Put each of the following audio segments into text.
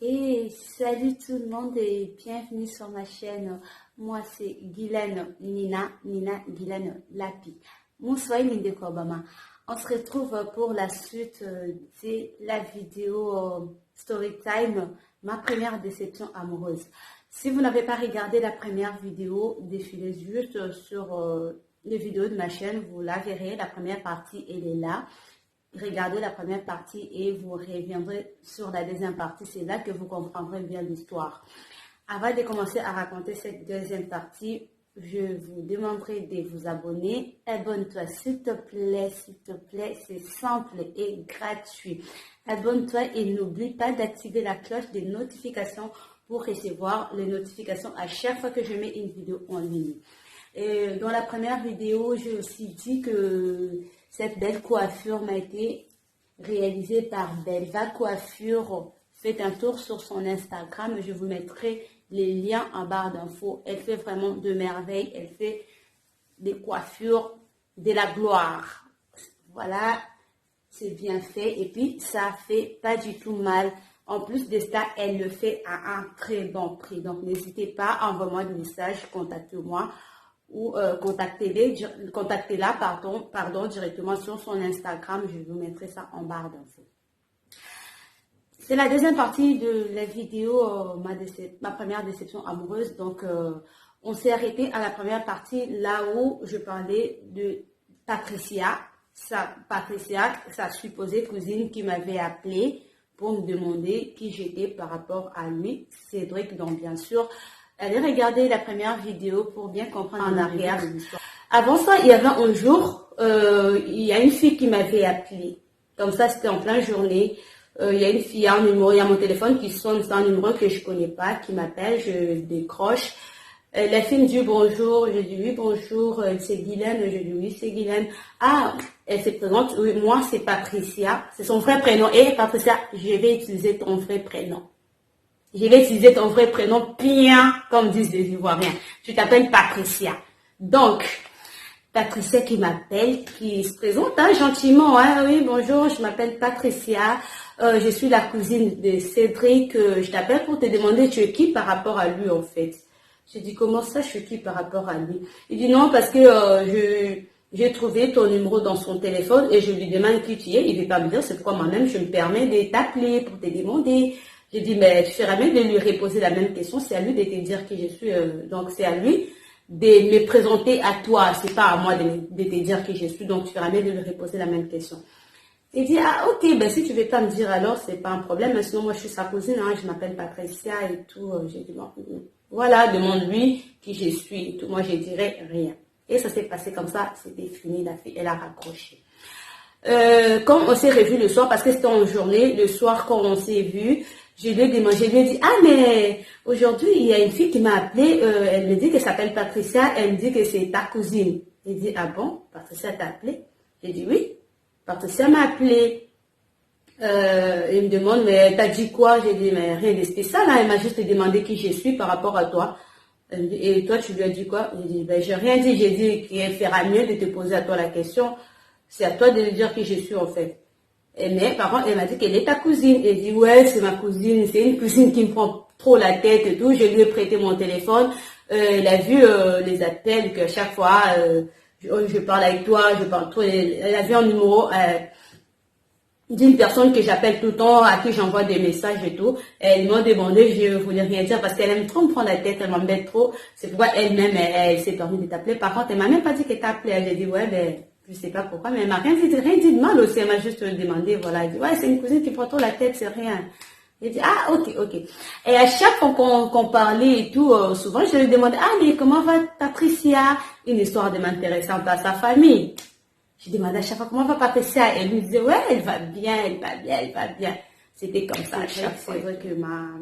Et salut tout le monde et bienvenue sur ma chaîne. Moi c'est Guylaine Nina Guylaine Lapi. Bonsoir Linde Kobama. On se retrouve pour la suite de la vidéo Storytime, ma première déception amoureuse. Si vous n'avez pas regardé la première vidéo, défilez juste sur les vidéos de ma chaîne, vous la verrez. La première partie, elle est là. Regardez la première partie et vous reviendrez sur la deuxième partie. C'est là que vous comprendrez bien l'histoire. Avant de commencer à raconter cette deuxième partie, je vous demanderai de vous abonner. Abonne-toi s'il te plaît, c'est simple et gratuit. Abonne-toi et n'oublie pas d'activer la cloche des notifications pour recevoir les notifications à chaque fois que je mets une vidéo en ligne. Et dans la première vidéo, j'ai aussi dit que cette belle coiffure m'a été réalisée par Belva Coiffure. Faites un tour sur son Instagram. Je vous mettrai les liens en barre d'infos. Elle fait vraiment de merveilles. Elle fait des coiffures de la gloire. Voilà, c'est bien fait. Et puis, ça fait pas du tout mal. En plus de ça, elle le fait à un très bon prix. Donc, n'hésitez pas, envoyez-moi des messages, contactez-moi. Ou contactez-la directement sur son Instagram. Je vous mettrai ça en barre d'infos. C'est la deuxième partie de la vidéo, ma première déception amoureuse. Donc, on s'est arrêté à la première partie, là où je parlais de Patricia, sa supposée cousine qui m'avait appelé pour me demander qui j'étais par rapport à lui, Cédric. Donc, bien sûr, allez regarder la première vidéo pour bien comprendre en arrière. Avant ça, il y avait un jour, il y a une fille qui m'avait appelé. Comme ça, c'était en pleine journée. Il y a une fille, il y a un numéro, il y a mon téléphone qui sonne, c'est un numéro que je connais pas, qui m'appelle, je décroche. La fille me dit bonjour, je dis oui bonjour, c'est Guylaine, je dis oui c'est Guylaine. Ah, elle se présente, oui, moi c'est Patricia, c'est son vrai prénom. Et Patricia, je vais utiliser ton vrai prénom. Je vais utiliser ton vrai prénom bien, comme disent les Ivoiriens. Tu t'appelles Patricia. Donc, Patricia qui m'appelle, qui se présente gentiment. Hein, oui, bonjour, je m'appelle Patricia. Je suis la cousine de Cédric. Je t'appelle pour te demander tu es qui par rapport à lui en fait. Je dis comment ça je suis qui par rapport à lui. Il dit non parce que j'ai trouvé ton numéro dans son téléphone et je lui demande qui tu es. Il ne veut pas me dire, c'est pourquoi moi-même je me permets de t'appeler pour te demander. J'ai dit, mais tu ferais bien de lui reposer la même question. C'est à lui de te dire qui je suis. Donc, c'est à lui de me présenter à toi. C'est pas à moi de te dire qui je suis. Donc, tu ferais bien de lui reposer la même question. Il dit, ah, ok, ben si tu veux pas me dire alors, c'est pas un problème. Mais sinon, moi, je suis sa cousine. Hein, je m'appelle Patricia et tout. J'ai dit, bon, voilà, demande-lui qui je suis et tout. Moi, je dirais rien. Et ça s'est passé comme ça. C'était fini. La fille, elle a raccroché. Quand on s'est revu le soir, parce que c'était en journée, le soir, quand on s'est vu, je lui ai dit, ah mais aujourd'hui, il y a une fille qui m'a appelé, elle me dit qu'elle s'appelle Patricia, elle me dit que c'est ta cousine. Il dit, ah bon, Patricia t'a appelé? J'ai dit, oui, Patricia m'a appelé. Il me demande, mais t'as dit quoi? J'ai dit, mais rien de spécial, hein. Elle m'a juste demandé qui je suis par rapport à toi. Elle me dit, et toi, tu lui as dit quoi? J'ai dit, ben j'ai rien dit, j'ai dit qu'elle fera mieux de te poser à toi la question. C'est à toi de lui dire qui je suis en fait. Mais par contre, elle m'a dit qu'elle est ta cousine. Elle dit, ouais, c'est ma cousine. C'est une cousine qui me prend trop la tête et tout. Je lui ai prêté mon téléphone. Elle a vu les appels que chaque fois, je parle avec toi, je parle trop. Elle a vu un numéro d'une personne que j'appelle tout le temps, à qui j'envoie des messages et tout. Elle m'a demandé, je voulais rien dire parce qu'elle aime trop me prendre la tête, elle m'embête trop. C'est pourquoi elle-même, elle s'est permis de t'appeler. Par contre, elle m'a même pas dit qu'elle t'a appelé. Elle a dit, ouais, ben... Je sais pas pourquoi, mais elle m'a rien dit de mal aussi. Elle m'a juste demandé, voilà. Elle dit, ouais, c'est une cousine qui prend trop la tête, c'est rien. J'ai dit, ah, ok. Et à chaque fois qu'on parlait et tout, souvent, je lui demandais, ah, mais comment va Patricia? Une histoire de m'intéressante à sa famille. Je demandais à chaque fois, comment va Patricia? Elle lui disait, ouais, elle va bien. C'était comme ça à chaque fois. C'est vrai que m'a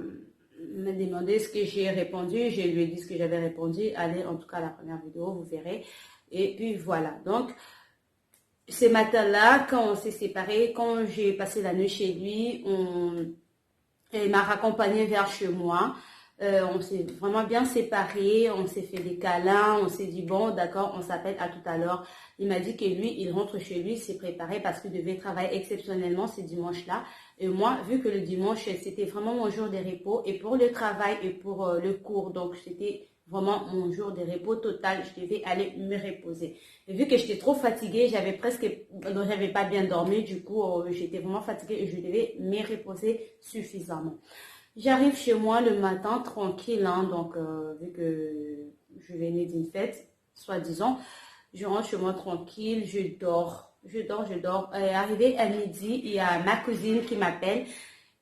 demandé ce que j'ai répondu. Je lui ai dit ce que j'avais répondu. Allez, en tout cas, la première vidéo, vous verrez. Et puis, voilà. Donc, ce matin-là, quand on s'est séparés, quand j'ai passé la nuit chez lui, il m'a raccompagné vers chez moi. On s'est vraiment bien séparés, on s'est fait des câlins, on s'est dit bon d'accord, on s'appelle à tout à l'heure. Il m'a dit que lui, il rentre chez lui, s'est préparé parce qu'il devait travailler exceptionnellement ce dimanche-là. Et moi, vu que le dimanche, c'était vraiment mon jour de repos et pour le travail et pour le cours, donc c'était vraiment mon jour de repos total, je devais aller me reposer. Et vu que j'étais trop fatiguée, donc j'avais pas bien dormi, du coup, j'étais vraiment fatiguée et je devais me reposer suffisamment. J'arrive chez moi le matin tranquille, hein, donc vu que je venais d'une fête, soi-disant, je rentre chez moi tranquille, je dors. Arrivé à midi, il y a ma cousine qui m'appelle.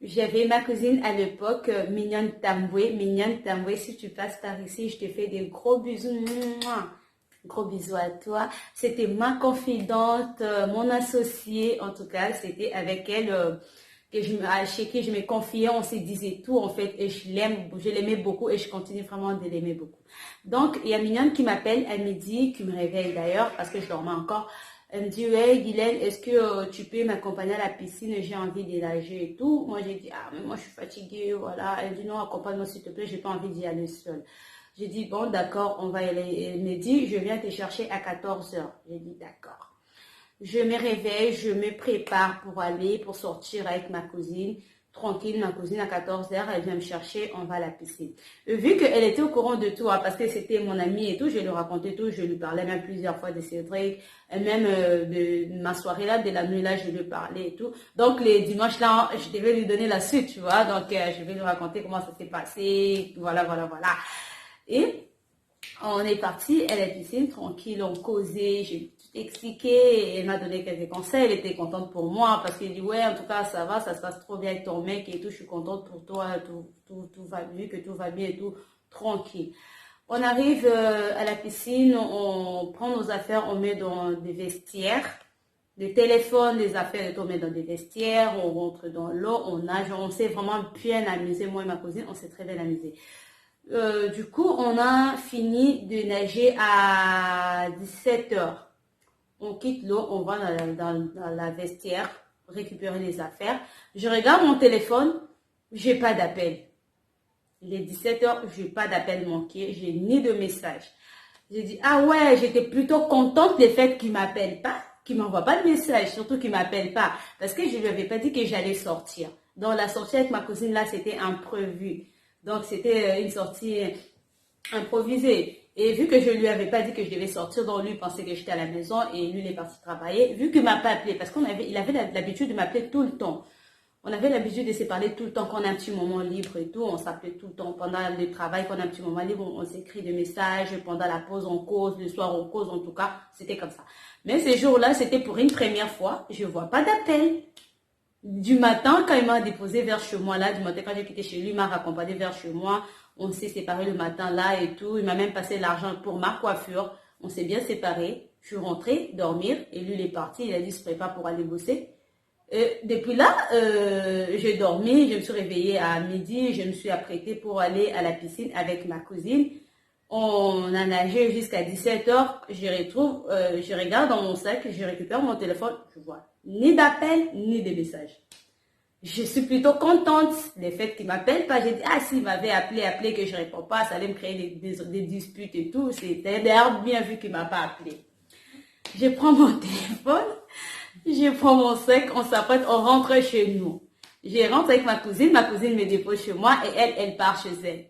J'avais ma cousine à l'époque, Mignonne Tamboué. Mignonne Tamboué, si tu passes par ici, je te fais des gros bisous. Mouah. Gros bisous à toi. C'était ma confidente, mon associée, en tout cas, c'était avec elle chez qui je me confiais, on se disait tout en fait, et je l'aimais beaucoup et je continue vraiment de l'aimer beaucoup. Donc, il y a Mignonne qui m'appelle à midi, qui me réveille d'ailleurs, parce que je dormais encore. Elle me dit, ouais, Guylaine, est-ce que tu peux m'accompagner à la piscine? J'ai envie de nager et tout. Moi, j'ai dit, ah, mais moi, je suis fatiguée, voilà. Elle dit, non, accompagne-moi, s'il te plaît, j'ai pas envie d'y aller seule. J'ai dit, bon, d'accord, on va y aller. Elle me dit, je viens te chercher à 14 heures. J'ai dit, d'accord. Je me réveille, je me prépare pour sortir avec ma cousine. Tranquille, ma cousine à 14 heures, elle vient me chercher, on va à la piscine. Vu qu'elle était au courant de tout, hein, parce que c'était mon amie et tout, je lui racontais tout, je lui parlais même plusieurs fois de Cédric, et même de ma soirée là, de la nuit là, je lui parlais et tout. Donc les dimanches là, je devais lui donner la suite, tu vois, donc je vais lui raconter comment ça s'est passé, voilà, voilà, voilà. Et on est parti à la piscine, tranquille, on causait, j'ai tout expliqué, elle m'a donné quelques conseils, elle était contente pour moi, parce qu'elle dit, ouais, en tout cas, ça va, ça se passe trop bien avec ton mec et tout, je suis contente pour toi, tout va bien, que tout va bien et tout, tranquille. On arrive à la piscine, on prend nos affaires, on met dans des vestiaires, les téléphones, les affaires et tout, on met dans des vestiaires, on rentre dans l'eau, on nage, on s'est vraiment bien amusé, moi et ma cousine, on s'est très bien amusé. Du coup, on a fini de nager à 17 heures. On quitte l'eau, on va dans la vestiaire récupérer les affaires. Je regarde mon téléphone, j'ai pas d'appel. Il est 17 heures, j'ai pas d'appel manqué, j'ai ni de message. J'ai dit, ah ouais, j'étais plutôt contente des faits qu'il m'appelle pas, qu'il m'envoie pas de message, surtout qu'il m'appelle pas. Parce que je lui avais pas dit que j'allais sortir. Donc la sortie avec ma cousine là, c'était imprévu. Donc, c'était une sortie improvisée. Et vu que je lui avais pas dit que je devais sortir, donc lui pensait que j'étais à la maison et lui, il est parti travailler. Vu qu'il m'a pas appelé, parce il avait l'habitude de m'appeler tout le temps. On avait l'habitude de se parler tout le temps, qu'on a un petit moment libre et tout. On s'appelait tout le temps. Pendant le travail, qu'on a un petit moment libre, on s'écrit des messages. Pendant la pause, on cause. Le soir, on cause. En tout cas, c'était comme ça. Mais ces jours-là, c'était pour une première fois. Je vois pas d'appel. Du matin, quand il m'a déposé vers chez moi, là, du matin, quand j'ai quitté chez lui, il m'a raccompagné vers chez moi. On s'est séparés le matin, là, et tout. Il m'a même passé l'argent pour ma coiffure. On s'est bien séparés. Je suis rentrée dormir, et lui, il est parti. Il a dit, il se prépare pour aller bosser. Et depuis là, j'ai dormi, je me suis réveillée à midi, je me suis apprêtée pour aller à la piscine avec ma cousine. On a nagé jusqu'à 17 heures. Je regarde dans mon sac, je récupère mon téléphone, je vois ni d'appel, ni de message. Je suis plutôt contente des faits qu'il m'appelle pas. J'ai dit, ah, s'il m'avait appelé, que je réponds pas, ça allait me créer des disputes et tout. C'était d'ailleurs bien vu qu'il m'a pas appelé. Je prends mon téléphone, je prends mon sac, on s'apprête, on rentre chez nous. Je rentre avec ma cousine me dépose chez moi et elle part chez elle.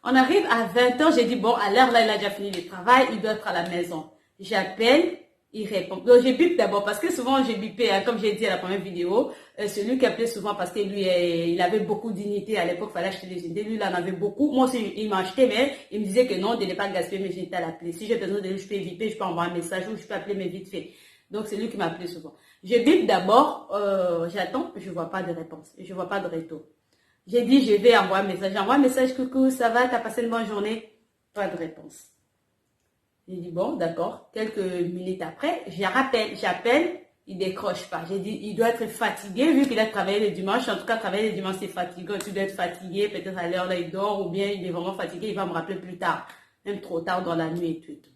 On arrive à 20h, j'ai dit, bon, à l'heure là, il a déjà fini le travail, il doit être à la maison. J'appelle, il répond. Donc, je bip d'abord, parce que souvent, j'ai bipé, hein, comme j'ai dit à la première vidéo, celui qui appelait souvent, parce que lui, il avait beaucoup d'unités, à l'époque, il fallait acheter des unités, lui, il en avait beaucoup. Moi aussi, il m'a acheté, mais il me disait que non, de ne pas gaspiller mes unités à l'appeler. Si j'ai besoin de lui, je peux viper, je peux envoyer un message, ou je peux appeler, mais vite fait. Donc, c'est lui qui m'appelait souvent. Je bip d'abord, j'attends, je vois pas de réponse, je vois pas de retour. J'ai dit, je vais envoyer un message. J'envoie un message, coucou, ça va, t'as passé une bonne journée? Pas de réponse. J'ai dit, bon, d'accord. Quelques minutes après, j'appelle, il décroche pas. J'ai dit, il doit être fatigué, vu qu'il a travaillé le dimanche. En tout cas, travailler le dimanche, c'est fatigant. Tu dois être fatigué, peut-être à l'heure là, il dort, ou bien il est vraiment fatigué, il va me rappeler plus tard. Même trop tard dans la nuit et tout.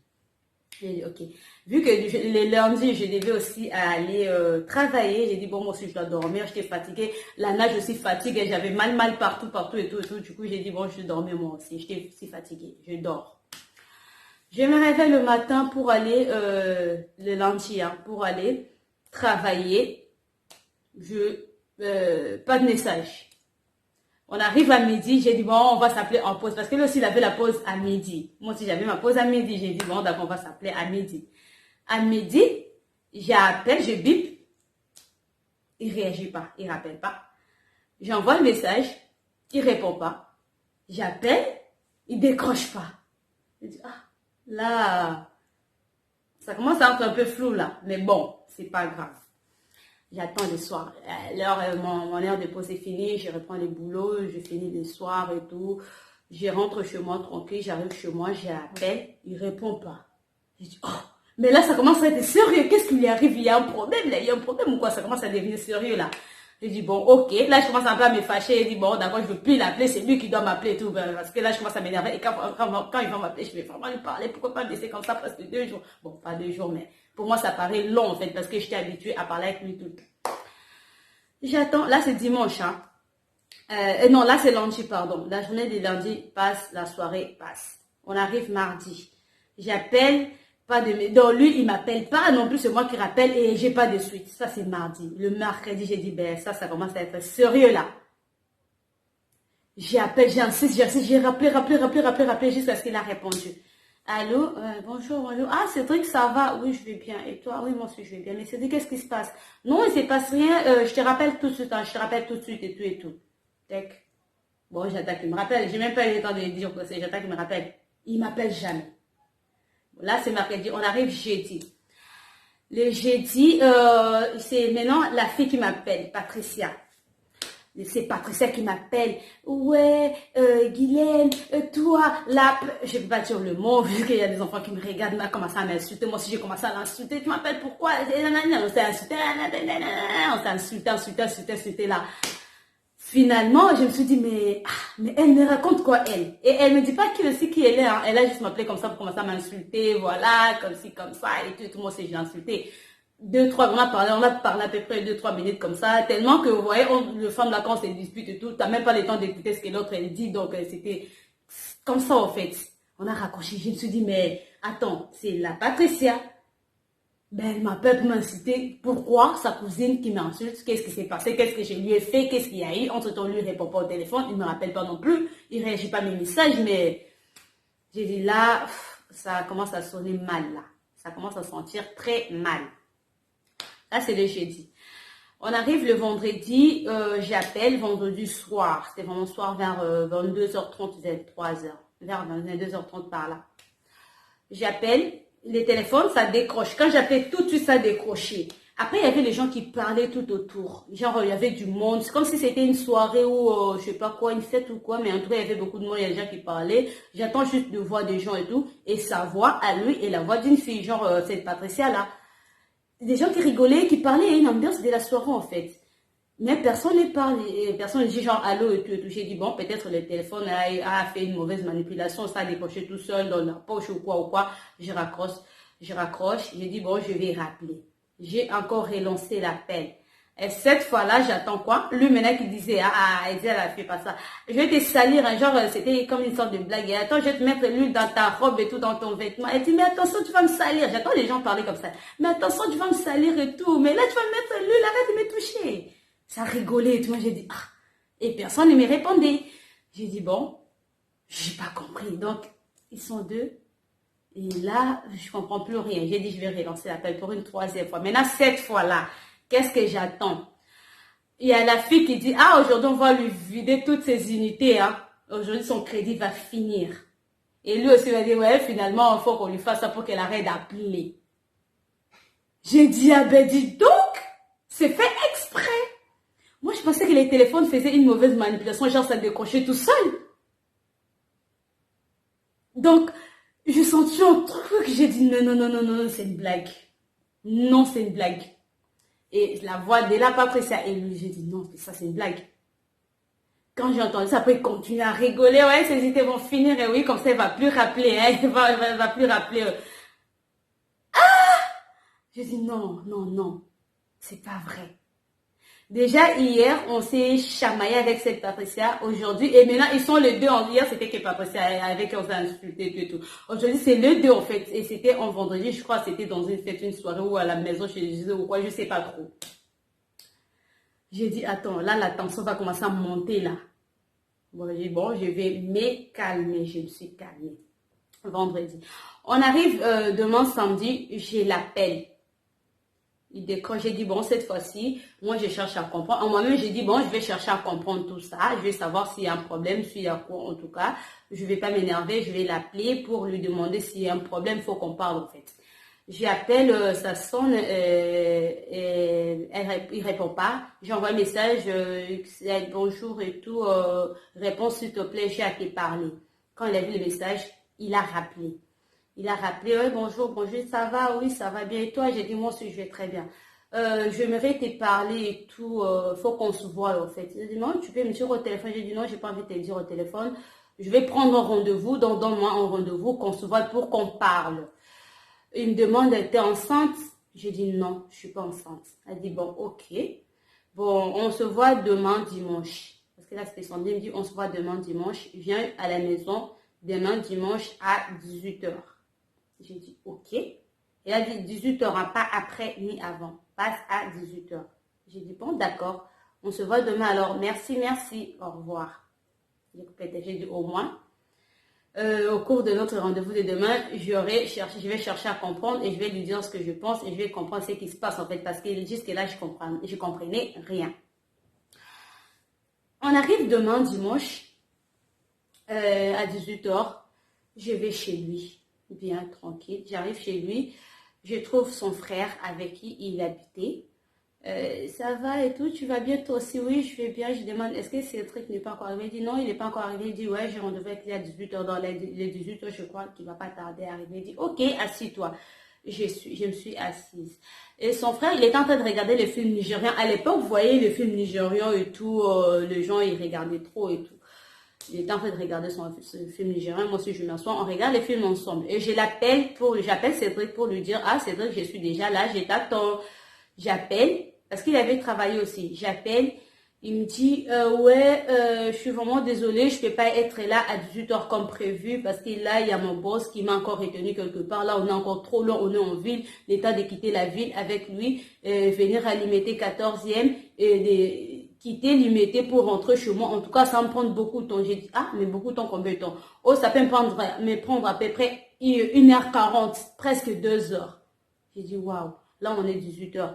J'ai dit, ok. Vu que les lundis, je devais aussi aller travailler, j'ai dit, bon, moi aussi, je dois dormir, j'étais fatiguée. La nage aussi fatigue, et j'avais mal partout et tout. Du coup, j'ai dit, bon, je vais dormir moi aussi. J'étais si fatiguée, je dors. Je me réveille le matin pour aller, le lundi, hein, pour aller travailler. Je pas de message. On arrive à midi, j'ai dit bon, on va s'appeler en pause. Parce que lui aussi, il avait la pause à midi. Moi aussi, j'avais ma pause à midi. J'ai dit bon, d'accord, on va s'appeler à midi. À midi, j'appelle, je bip. Il ne réagit pas, il ne rappelle pas. J'envoie le message, il ne répond pas. J'appelle, il ne décroche pas. Je dis, ah, là, ça commence à être un peu flou là. Mais bon, c'est pas grave. J'attends le soir. Mon heure de pause est finie, je reprends le boulot, je finis le soir et tout. Je rentre chez moi tranquille, j'arrive chez moi, j'appelle, il ne répond pas. Je dis, oh, mais là, ça commence à être sérieux. Qu'est-ce qui lui arrive? Il y a un problème là, il y a un problème ou quoi? Ça commence à devenir sérieux là. Je dis, bon, ok. Là, je commence un peu à me fâcher. Je dis, bon, d'accord, je ne veux plus l'appeler, c'est lui qui doit m'appeler et tout. Parce que là, je commence à m'énerver. Et quand il va m'appeler, je vais vraiment lui parler. Pourquoi pas me laisser comme ça presque 2 jours? Bon, pas 2 jours, mais pour moi, ça paraît long en fait, parce que j'étais habituée à parler avec lui tout le temps. J'attends, là, c'est dimanche, hein. Non, là, c'est lundi, pardon. La journée de lundi passe, la soirée passe. On arrive mardi. J'appelle. Pas de... Donc lui, il m'appelle pas non plus, c'est moi qui rappelle et j'ai pas de suite. Ça, c'est mardi. Le mercredi, j'ai dit, ben ça commence à être sérieux là. J'appelle, j'insiste, j'ai rappelé jusqu'à ce qu'il a répondu. Allô, bonjour. Ah, Cédric, ça va? Oui, je vais bien. Et toi? Oui, moi aussi, je vais bien. Mais Cédric, qu'est-ce qui se passe? Non, il ne se passe rien. Je te rappelle tout de suite, hein, je te rappelle tout de suite et tout et tout. Tac. Bon, j'attaque, il me rappelle. J'ai même pas eu le temps de dire que c'est j'attaque, il me rappelle. Il m'appelle jamais. Là, c'est mercredi. On arrive jeudi. Le jeudi, c'est maintenant la fille qui m'appelle, Patricia. C'est Patricia qui m'appelle. Ouais, Guylaine, toi, là, je ne peux pas dire le mot, vu qu'il y a des enfants qui me regardent, ils commencent à m'insulter. Moi aussi, j'ai commencé à l'insulter. Tu m'appelles pourquoi? On s'est insulté là. Finalement, je me suis dit, mais elle me raconte quoi, elle? Et elle me dit pas qui aussi qui elle est. Hein. Elle a juste m'appelé comme ça pour commencer à m'insulter, voilà, comme ci, comme ça, et tout. Moi aussi, j'ai insulté. 2-3, on a parlé à peu près 2-3 minutes comme ça, tellement que, vous voyez, le femme là, quand on se dispute et tout, t'as même pas le temps d'écouter ce que l'autre, elle dit. Donc, c'était comme ça, en fait. On a raccroché. Je me suis dit, mais attends, c'est la Patricia. Ben, elle m'appelle pour m'inciter. Pourquoi sa cousine qui m'insulte? Qu'est-ce qui s'est passé? Qu'est-ce que je lui ai fait? Qu'est-ce qu'il y a eu? Entre-temps, lui ne répond pas au téléphone. Il ne me rappelle pas non plus. Il ne réagit pas à mes messages. Mais j'ai dit là, ça commence à sonner mal là. Ça commence à sentir très mal. Là, c'est le jeudi. On arrive le vendredi. J'appelle vendredi soir. C'était vraiment soir vers 22h30, 23h. Vers 22h30 par là. J'appelle. Les téléphones, ça décroche. Quand j'appelais tout de suite, ça décrochait. Après, il y avait les gens qui parlaient tout autour. Genre, il y avait du monde. C'est comme si c'était une soirée ou, je sais pas quoi, une fête ou quoi. Mais en tout cas, il y avait beaucoup de monde. Il y a des gens qui parlaient. J'attends juste de voir des gens et tout. Et sa voix à lui et la voix d'une fille. Genre, cette Patricia-là. Des gens qui rigolaient, qui parlaient. Il y a une ambiance de la soirée, en fait. Mais personne ne parle, personne ne dit genre allô et tout. J'ai dit bon, peut-être le téléphone a fait une mauvaise manipulation, ça a décroché tout seul dans la poche ou quoi. Je raccroche. J'ai dit bon, je vais rappeler. J'ai encore relancé l'appel. Et cette fois-là, j'attends quoi? Lui maintenant qui disait, elle disait, elle a fait pas ça. Je vais te salir, hein, genre, c'était comme une sorte de blague. Et attends, je vais te mettre l'huile dans ta robe et tout, dans ton vêtement. Elle dit, mais attention, tu vas me salir. J'attends les gens parler comme ça. Mais attention, tu vas me salir et tout. Mais là, tu vas me mettre l'huile, arrête de me toucher. Ça rigolait et tout. Moi, j'ai dit, Et personne ne me répondait. J'ai dit, bon, j'ai pas compris. Donc, ils sont deux. Et là, je comprends plus rien. J'ai dit, je vais relancer l'appel pour une 3e fois. Maintenant, cette fois-là, qu'est-ce que j'attends? Il y a la fille qui dit, aujourd'hui, on va lui vider toutes ses unités. Hein. Aujourd'hui, son crédit va finir. Et lui aussi, il va dire, ouais, finalement, il faut qu'on lui fasse ça pour qu'elle arrête d'appeler. J'ai dit, ben dis donc, c'est fait exprès. Moi, je pensais que les téléphones faisaient une mauvaise manipulation, genre ça décrochait tout seul. Donc, j'ai senti un truc, j'ai dit non, c'est une blague. Non, c'est une blague. Et la voix de la Patricia et lui, j'ai dit non, ça c'est une blague. Quand j'ai entendu ça, après il continue à rigoler, ouais, ces idées vont finir, et oui, comme ça, il va plus rappeler, hein, il va plus rappeler. J'ai dit non, c'est pas vrai. Déjà, hier, on s'est chamaillé avec cette Patricia. Aujourd'hui, et maintenant, ils sont les deux. Hier, c'était que Patricia avec qui on s'est insulté et tout. Aujourd'hui, c'est les deux, en fait. Et c'était en vendredi, je crois, c'était dans une fête, une soirée ou à la maison chez les ou quoi, je sais pas trop. J'ai dit, attends, là, la tension va commencer à monter, là. Bon, j'ai dit, bon, je vais me calmer. Je me suis calmée. Vendredi. On arrive demain samedi, je l'appelle. Quand j'ai dit, bon, cette fois-ci, moi, je cherche à comprendre. En moi-même, j'ai dit, bon, je vais chercher à comprendre tout ça. Je vais savoir s'il y a un problème, s'il y a quoi, en tout cas. Je ne vais pas m'énerver, je vais l'appeler pour lui demander s'il y a un problème. Il faut qu'on parle, en fait. J'appelle, ça sonne, il répond pas. J'envoie un message, bonjour et tout, réponds s'il te plaît, j'ai à te parler. Quand il a vu le message, il a rappelé. Il a rappelé, ouais, bonjour, bonjour, ça va, oui, ça va bien. Et toi, j'ai dit, moi aussi, je vais très bien. J'aimerais te parler et tout, faut qu'on se voit, en fait. Il a dit, non, tu peux me dire au téléphone. J'ai dit, non, j'ai pas envie de te dire au téléphone. Je vais prendre un rendez-vous, donc donne-moi un rendez-vous, qu'on se voit pour qu'on parle. Il me demande, t'es enceinte? J'ai dit, non, je suis pas enceinte. Elle dit, bon, ok. Bon, on se voit demain dimanche. Parce que là, c'était son il me dit, on se voit demain dimanche. Viens à la maison demain dimanche à 18 h. J'ai dit, ok. Il a dit 18 h, hein, pas après ni avant. Passe à 18 h. J'ai dit, bon, d'accord. On se voit demain alors. Merci, merci. Au revoir. J'ai dit, au moins. Au cours de notre rendez-vous de demain, je vais chercher à comprendre et je vais lui dire ce que je pense et je vais comprendre ce qui se passe en fait. Parce que jusque-là, je comprenais rien. On arrive demain, dimanche, à 18 h. Je vais chez lui. Bien tranquille. J'arrive chez lui, je trouve son frère avec qui il habitait. Ça va et tout, tu vas bien toi aussi? Oui, je vais bien. Je demande, est-ce que Cédric n'est pas encore arrivé? Il dit non, il n'est pas encore arrivé. Il dit ouais, j'ai rendez-vous avec lui à 18 h. Dans les 18 h, je crois qu'il ne va pas tarder à arriver. Il dit ok, assis-toi. Je me suis assise. Et son frère, il était en train de regarder les films nigérians. À l'époque, vous voyez les films nigérians et tout, les gens, ils regardaient trop et tout. Il était en train de regarder ce film nigérien. Moi aussi, je m'assois. On regarde les films ensemble. Et j'appelle Cédric pour lui dire, ah, Cédric, je suis déjà là, je t'attends. J'appelle, parce qu'il avait travaillé aussi. J'appelle, il me dit, ouais, je suis vraiment désolée, je ne peux pas être là à 18 h comme prévu, parce que là, il y a mon boss qui m'a encore retenu quelque part. Là, on est encore trop loin, on est en ville. L'état de quitter la ville avec lui, venir à l'IMT 14e, quitter l'IMT pour rentrer chez moi. En tout cas, ça me prend beaucoup de temps. J'ai dit, ah, mais beaucoup de temps, combien de temps? Oh, ça peut me prendre à peu près 1 h 40, presque 2 h. J'ai dit, waouh, là, on est 18 h.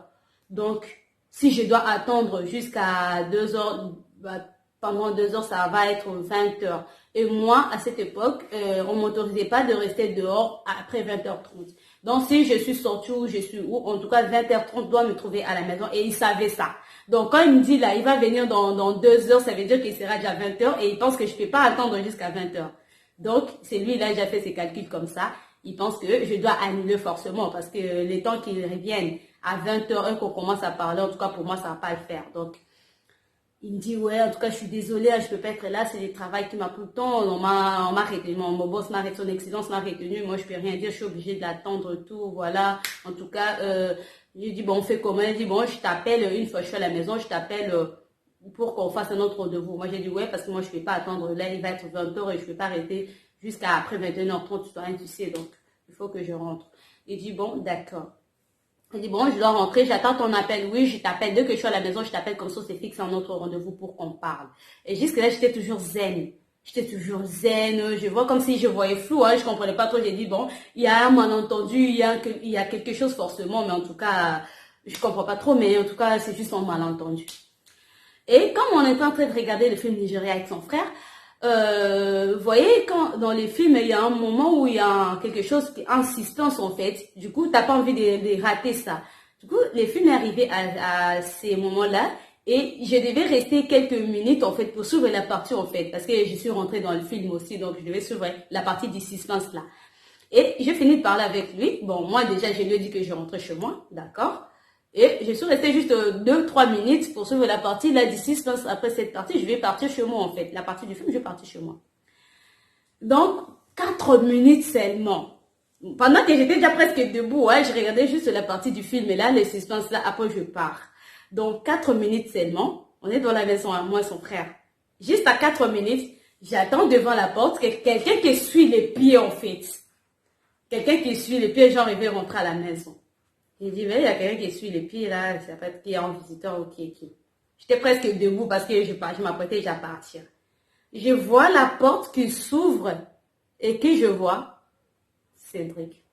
Donc, si je dois attendre jusqu'à 2 h, bah, pendant 2 h, ça va être 20 h. Et moi, à cette époque, on ne m'autorisait pas de rester dehors après 20 h 30. Donc, si je suis sortie ou je suis où, en tout cas, 20 h 30 doit me trouver à la maison et il savait ça. Donc, quand il me dit là, il va venir dans 2 h, ça veut dire qu'il sera déjà 20 h et il pense que je ne peux pas attendre jusqu'à 20 h. Donc, c'est lui, il a déjà fait ses calculs comme ça. Il pense que je dois annuler forcément parce que les temps qu'il revienne à 20 h et qu'on commence à parler, en tout cas, pour moi, ça ne va pas le faire. Donc, il me dit, ouais, en tout cas, je suis désolée, je ne peux pas être là, c'est le travail qui m'a pris le temps, on m'a retenu, mon boss m'a retenu, son excellence m'a retenu, moi, je ne peux rien dire, je suis obligée d'attendre tout, voilà. En tout cas, j'ai dit, bon, on fait comment? Il dit, bon, je t'appelle, une fois que je suis à la maison, je t'appelle pour qu'on fasse un autre rendez-vous. Moi, j'ai dit, ouais, parce que moi, je ne peux pas attendre, là, il va être 20 h et je ne peux pas arrêter jusqu'à après 21 h 30, tu sais, donc, il faut que je rentre. Il dit, bon, d'accord. Il dit, bon, je dois rentrer, j'attends ton appel. Oui, je t'appelle. Dès que je suis à la maison, je t'appelle comme ça, c'est fixe un autre rendez-vous pour qu'on parle. Et jusque-là, j'étais toujours zen. J'étais toujours zen. Je vois comme si je voyais flou, hein, je comprenais pas trop. J'ai dit, bon, il y a un malentendu, il y a quelque chose forcément, mais en tout cas, je comprends pas trop, mais en tout cas, c'est juste un malentendu. Et comme on était en train de regarder le film Nigeria avec son frère, vous voyez, quand dans les films, il y a un moment où il y a quelque chose qui est en suspense en fait. Du coup, tu n'as pas envie de rater ça. Du coup, les films est arrivé à ces moments-là et je devais rester quelques minutes en fait pour suivre la partie en fait. Parce que je suis rentrée dans le film aussi, donc je devais suivre la partie du suspense là. Et j'ai fini de parler avec lui. Bon, moi déjà, je lui ai dit que je rentrais chez moi, d'accord? Et je suis restée juste 2-3 minutes pour suivre la partie. Là, d'ici, après cette partie, je vais partir chez moi, en fait. La partie du film, je vais partir chez moi. Donc, 4 minutes seulement. Pendant que j'étais déjà presque debout, hein, je regardais juste la partie du film. Et là, le suspense, là, après, je pars. Donc, 4 minutes seulement. On est dans la maison, hein, moi et son frère. Juste à 4 minutes, j'attends devant la porte quelqu'un qui suit les pieds, en fait. Quelqu'un qui suit les pieds, genre, il veut rentrer à la maison. Il dit, mais il y a quelqu'un qui suit les pieds là, ça peut être qui est en visiteur ou qui est qui. J'étais presque debout parce que je m'apprêtais déjà à partir. Je vois la porte qui s'ouvre et qui je vois Cédric.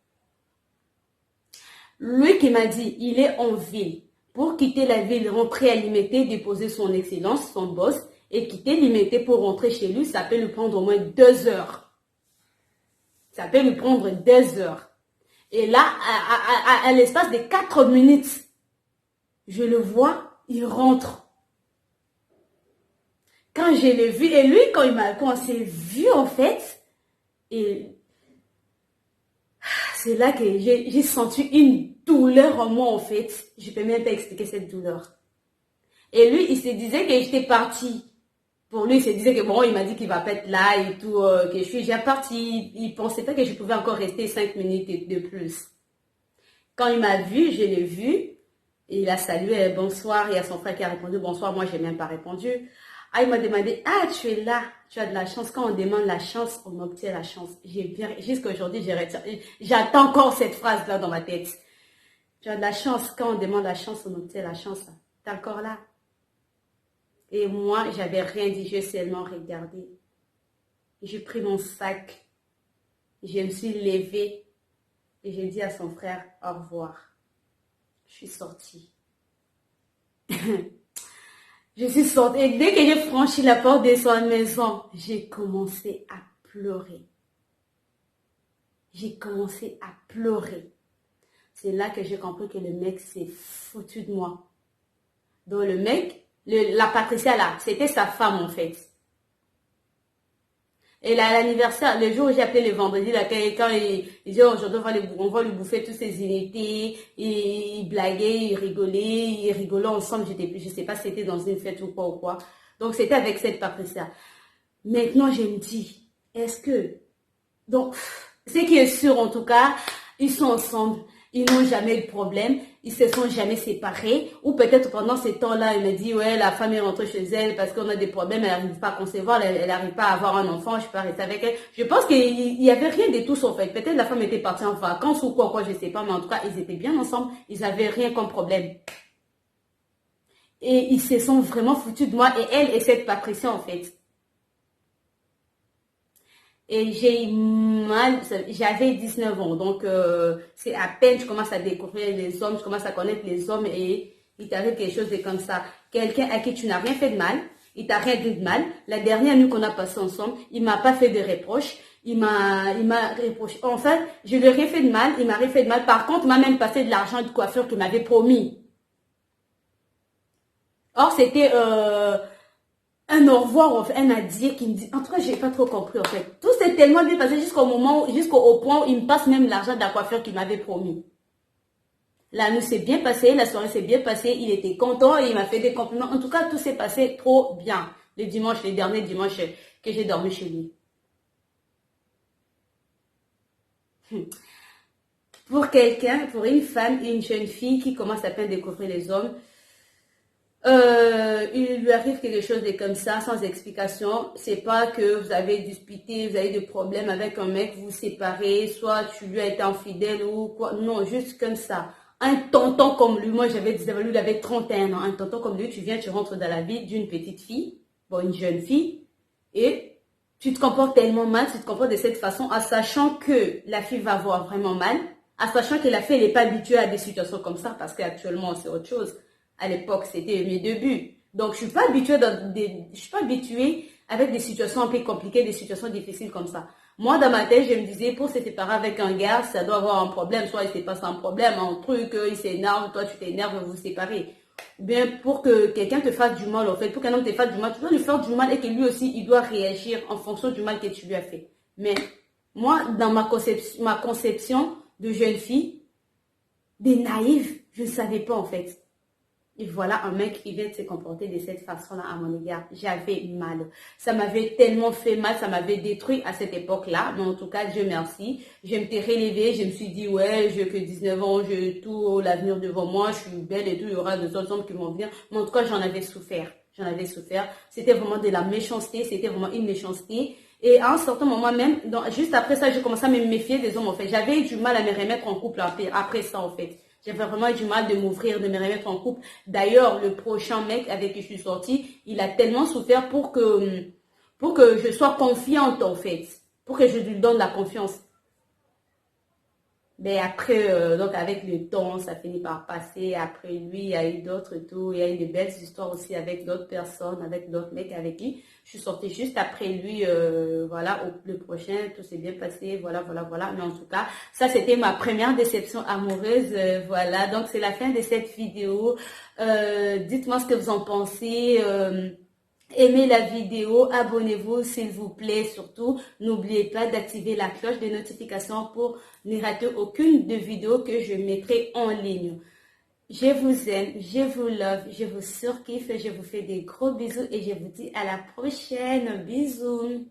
Lui qui m'a dit, il est en ville. Pour quitter la ville, rentrer à Limité, déposer son excellence, son boss, et quitter Limité pour rentrer chez lui, ça peut lui prendre au moins 2 heures. Ça peut lui prendre 2 heures. Et là, à l'espace de 4 minutes, je le vois, il rentre. Quand je l'ai vu, et lui, quand on s'est vu en fait, et c'est là que j'ai senti une douleur en moi en fait. Je ne peux même pas expliquer cette douleur. Et lui, il se disait que j'étais partie. Pour lui, il se disait que bon, il m'a dit qu'il va pas être là et tout, que je suis déjà partie. Il pensait pas que je pouvais encore rester 5 minutes de plus. Quand il m'a vu, je l'ai vu. Et il a salué bonsoir. Il y a son frère qui a répondu bonsoir. Moi, je n'ai même pas répondu. Ah, il m'a demandé, ah, tu es là, tu as de la chance. Quand on demande la chance, on obtient la chance. Jusqu'à aujourd'hui, j'attends encore cette phrase-là dans ma tête. Tu as de la chance. Quand on demande la chance, on obtient la chance. T'es encore là. Et moi, j'avais rien dit, j'ai seulement regardé. J'ai pris mon sac. Je me suis levée. Et j'ai dit à son frère, au revoir. Je suis sortie. Je suis sortie et dès que j'ai franchi la porte de sa maison, j'ai commencé à pleurer. J'ai commencé à pleurer. C'est là que j'ai compris que le mec s'est foutu de moi. Donc le mec, la Patricia là, c'était sa femme en fait. Et là, à l'anniversaire, le jour où j'ai appelé le vendredi, là, quand il disait aujourd'hui on va lui bouffer toutes ses unités, et il blaguait, il rigolait ensemble, je sais pas si c'était dans une fête ou quoi. Donc c'était avec cette Patricia. Maintenant je me dis, est-ce que... Donc, ce qui est sûr en tout cas, ils sont ensemble. Ils n'ont jamais eu de problème, ils se sont jamais séparés. Ou peut-être pendant ce temps-là, il me dit, ouais, la femme est rentrée chez elle parce qu'on a des problèmes, elle n'arrive pas à concevoir, elle n'arrive pas à avoir un enfant, je peux pas rester avec elle. Je pense qu'il n'y avait rien de tout en fait. Peut-être la femme était partie en vacances ou quoi, je ne sais pas, mais en tout cas, ils étaient bien ensemble, ils n'avaient rien comme problème. Et ils se sont vraiment foutus de moi, et elle et cette Patricia en fait. Et j'ai mal, j'avais 19 ans, donc c'est à peine je commence à découvrir les hommes, je commence à connaître les hommes et il t'arrive quelque chose de comme ça. Quelqu'un à qui tu n'as rien fait de mal, il t'a rien dit de mal. La dernière nuit qu'on a passée ensemble, il m'a pas fait de reproches, il m'a reproché. En fait, je lui ai rien fait de mal, il m'a rien fait de mal. Par contre, il m'a même passé de l'argent de coiffure qu'il m'avait promis. Or, c'était... un au revoir, en fait, un adieu qui me dit, en tout cas, j'ai pas trop compris, en fait. Tout s'est tellement bien passé jusqu'au point où il me passe même l'argent de la coiffure qu'il m'avait promis. La nuit s'est bien passée, la soirée s'est bien passée, il était content et il m'a fait des compliments. En tout cas, tout s'est passé trop bien. Les derniers dimanches que j'ai dormi chez lui. Pour une femme, une jeune fille qui commence à peine découvrir les hommes, il lui arrive quelque chose de comme ça, sans explication. C'est pas que vous avez disputé, vous avez des problèmes avec un mec, vous vous séparez, soit tu lui as été infidèle ou quoi. Non, juste comme ça. Un tonton comme lui, moi j'avais 19 ans, lui il avait 31 ans. Un tonton comme lui, tu rentres dans la vie d'une petite fille, bon, une jeune fille, et tu te comportes tellement mal, tu te comportes de cette façon, en sachant que la fille va avoir vraiment mal, en sachant que la fille n'est pas habituée à des situations comme ça, parce qu'actuellement c'est autre chose. À l'époque, c'était mes débuts. Donc, je suis pas habituée avec des situations un peu compliquées, des situations difficiles comme ça. Moi, dans ma tête, je me disais, pour se séparer avec un gars, ça doit avoir un problème. Soit il se passe un problème, un truc, il s'énerve, toi tu t'énerves, vous vous séparez. Ou bien, pour que quelqu'un te fasse du mal, en fait, pour qu'un homme te fasse du mal, tu dois lui faire du mal et que lui aussi, il doit réagir en fonction du mal que tu lui as fait. Mais, moi, dans ma conception de jeune fille, des naïves, je ne savais pas, en fait. Et voilà un mec qui vient de se comporter de cette façon-là à mon égard. J'avais mal. Ça m'avait tellement fait mal, ça m'avait détruit à cette époque-là. Mais en tout cas, Dieu merci. Je me suis relevée, je me suis dit, ouais, j'ai que 19 ans, j'ai tout l'avenir devant moi, je suis belle et tout, il y aura des autres hommes qui vont venir. Mais en tout cas, j'en avais souffert. C'était vraiment de la méchanceté, c'était vraiment une méchanceté. Et à un certain moment même, juste après ça, j'ai commencé à me méfier des hommes en fait. J'avais du mal à me remettre en couple après ça en fait. J'avais vraiment du mal de m'ouvrir, de me remettre en couple. D'ailleurs, le prochain mec avec qui je suis sortie, il a tellement souffert pour que je sois confiante en fait. Pour que je lui donne la confiance. Mais après, donc avec le temps, ça finit par passer. Après lui, il y a eu d'autres tout. Il y a eu de belles histoires aussi avec d'autres personnes, avec d'autres mecs avec qui je suis sortie juste après lui. Voilà, le prochain, tout s'est bien passé. Voilà, voilà, voilà. Mais en tout cas, ça c'était ma première déception amoureuse. Voilà, donc c'est la fin de cette vidéo. Dites-moi ce que vous en pensez. Aimez la vidéo, abonnez-vous s'il vous plaît. Surtout, n'oubliez pas d'activer la cloche de notification pour ne rater aucune de vidéos que je mettrai en ligne. Je vous aime, je vous love, je vous surkiffe, je vous fais des gros bisous et je vous dis à la prochaine. Bisous.